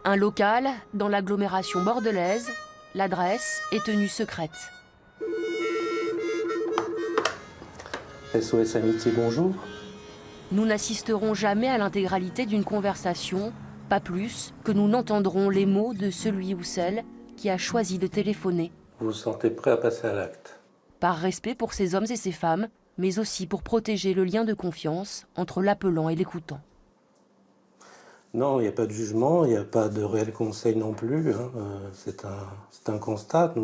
Un local dans l'agglomération bordelaise, l'adresse est tenue secrète. SOS Amitié, bonjour. Nous n'assisterons jamais à l'intégralité d'une conversation, pas plus que nous n'entendrons les mots de celui ou celle qui a choisi de téléphoner. Vous vous sentez prêt à passer à l'acte? Par respect pour ces hommes et ces femmes, mais aussi pour protéger le lien de confiance entre l'appelant et l'écoutant. Non, il n'y a pas de jugement, il n'y a pas de réel conseil non plus. Hein. C'est un constat.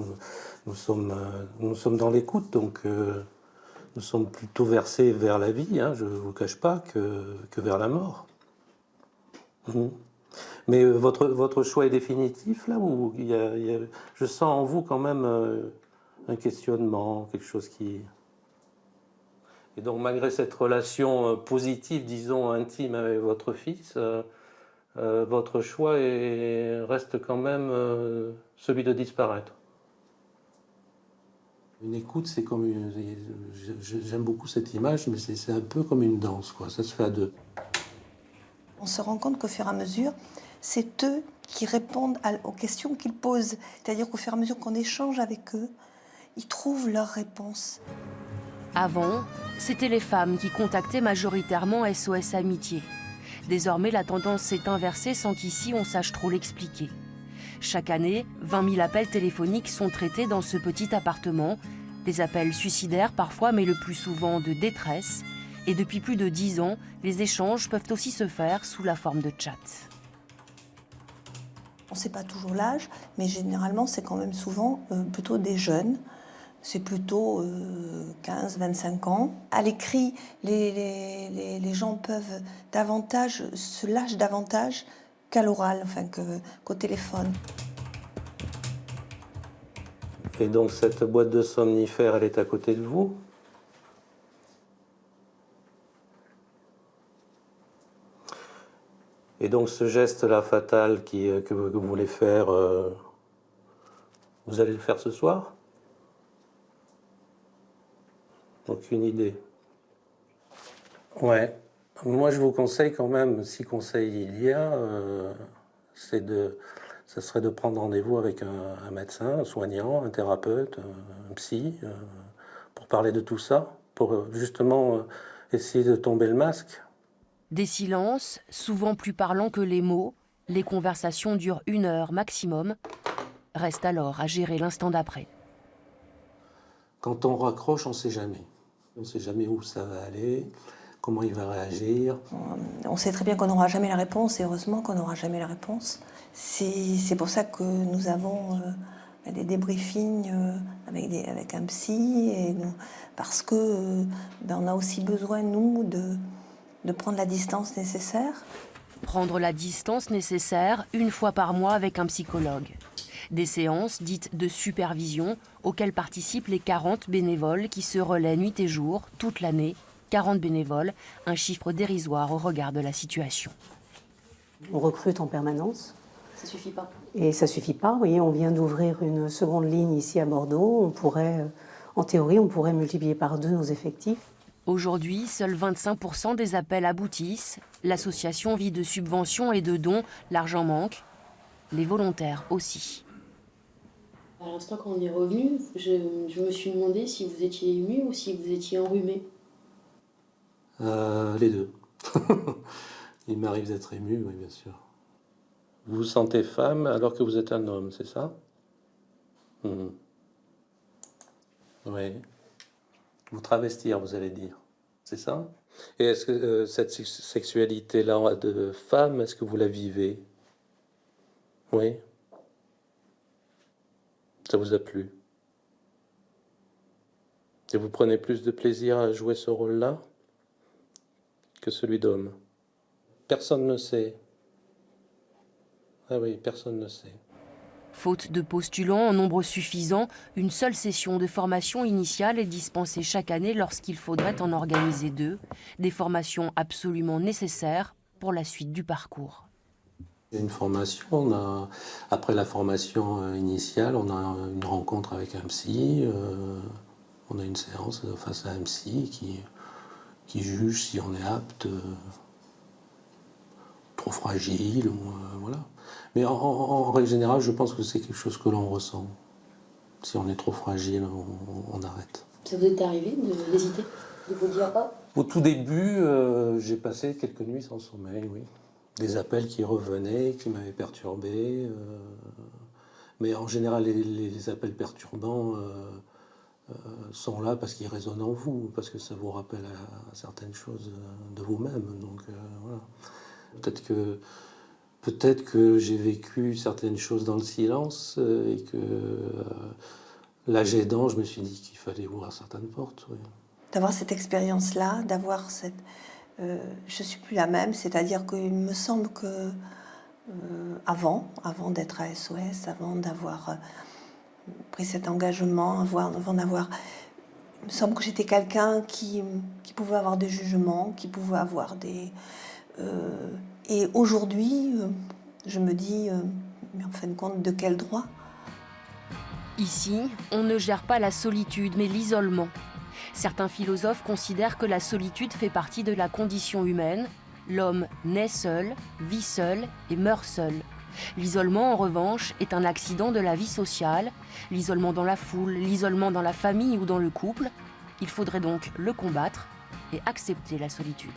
Nous sommes dans l'écoute, donc nous sommes plutôt versés vers la vie, hein, je ne vous cache pas, que vers la mort. Mais votre choix est définitif, là, ou je sens en vous quand même un questionnement, quelque chose qui... Et donc, malgré cette relation positive, disons, intime avec votre fils, votre choix reste quand même celui de disparaître. Une écoute, c'est comme j'aime beaucoup cette image, mais c'est un peu comme une danse, quoi. Ça se fait à deux. On se rend compte qu'au fur et à mesure, c'est eux qui répondent aux questions qu'ils posent. C'est-à-dire qu'au fur et à mesure qu'on échange avec eux, ils trouvent leurs réponses. Avant, c'étaient les femmes qui contactaient majoritairement SOS Amitié. Désormais, la tendance s'est inversée sans qu'ici on sache trop l'expliquer. Chaque année, 20 000 appels téléphoniques sont traités dans ce petit appartement. Des appels suicidaires parfois, mais le plus souvent de détresse. Et depuis plus de 10 ans, les échanges peuvent aussi se faire sous la forme de chat. On ne sait pas toujours l'âge, mais généralement, c'est quand même souvent plutôt des jeunes. C'est plutôt 15-25 ans. À l'écrit, les gens peuvent se lâchent davantage qu'à l'oral, enfin qu'au téléphone. Et donc cette boîte de somnifères, elle est à côté de vous? Et donc ce geste-là fatal que vous voulez faire, vous allez le faire ce soir? Aucune idée. Ouais. Moi, je vous conseille quand même, si conseil il y a, ça serait de prendre rendez-vous avec un médecin, un soignant, un thérapeute, un psy, pour parler de tout ça, pour justement essayer de tomber le masque. Des silences, souvent plus parlants que les mots, les conversations durent 1 heure maximum. Reste alors à gérer l'instant d'après. Quand on raccroche, on ne sait jamais. On ne sait jamais où ça va aller, comment il va réagir. On sait très bien qu'on n'aura jamais la réponse, et heureusement qu'on n'aura jamais la réponse. C'est pour ça que nous avons des débriefings avec un psy, parce que on a aussi besoin, nous, de prendre la distance nécessaire. Prendre la distance nécessaire 1 fois par mois avec un psychologue. Des séances dites de supervision auxquelles participent les 40 bénévoles qui se relaient nuit et jour, toute l'année. 40 bénévoles, un chiffre dérisoire au regard de la situation. On recrute en permanence. Ça suffit pas. Et ça suffit pas, oui. On vient d'ouvrir une seconde ligne ici à Bordeaux. En théorie, on pourrait multiplier par 2 nos effectifs. Aujourd'hui, seuls 25% des appels aboutissent. L'association vit de subventions et de dons. L'argent manque. Les volontaires aussi. À l'instant, quand on est revenu, je me suis demandé si vous étiez ému ou si vous étiez enrhumé. Les deux. Il m'arrive d'être ému, oui, bien sûr. Vous vous sentez femme alors que vous êtes un homme, c'est ça? Oui. Vous travestir, vous allez dire. C'est ça? Et est-ce que cette sexualité-là de femme, est-ce que vous la vivez? Oui. Ça vous a plu? Et vous prenez plus de plaisir à jouer ce rôle-là que celui d'homme? Personne ne sait. Ah oui, personne ne sait. Faute de postulants en nombre suffisant, une seule session de formation initiale est dispensée chaque année lorsqu'il faudrait en organiser 2. Des formations absolument nécessaires pour la suite du parcours. Il y a une formation, après la formation initiale, on a une rencontre avec un psy, on a une séance face à un psy qui juge si on est apte, trop fragile, voilà. Mais en règle générale, je pense que c'est quelque chose que l'on ressent. Si on est trop fragile, on arrête. Ça vous est arrivé d'hésiter, de vous dire ah? Au tout début, j'ai passé quelques nuits sans sommeil, oui. Des appels qui revenaient, qui m'avaient perturbé. Mais en général, les appels perturbants sont là parce qu'ils résonnent en vous, parce que ça vous rappelle à certaines choses de vous-même. Donc voilà. Peut-être que j'ai vécu certaines choses dans le silence et que l'âge aidant, je me suis dit qu'il fallait ouvrir certaines portes. Oui. D'avoir cette expérience-là, d'avoir cette... je suis plus la même, c'est-à-dire qu'il me semble que avant d'être à SOS, avant d'avoir pris cet engagement, avant d'avoir... Il me semble que j'étais quelqu'un qui pouvait avoir des jugements, qui pouvait avoir des... et aujourd'hui, je me dis, mais en fin de compte, de quel droit ? Ici, on ne gère pas la solitude, mais l'isolement. Certains philosophes considèrent que la solitude fait partie de la condition humaine. L'homme naît seul, vit seul et meurt seul. L'isolement, en revanche, est un accident de la vie sociale. L'isolement dans la foule, l'isolement dans la famille ou dans le couple. Il faudrait donc le combattre et accepter la solitude.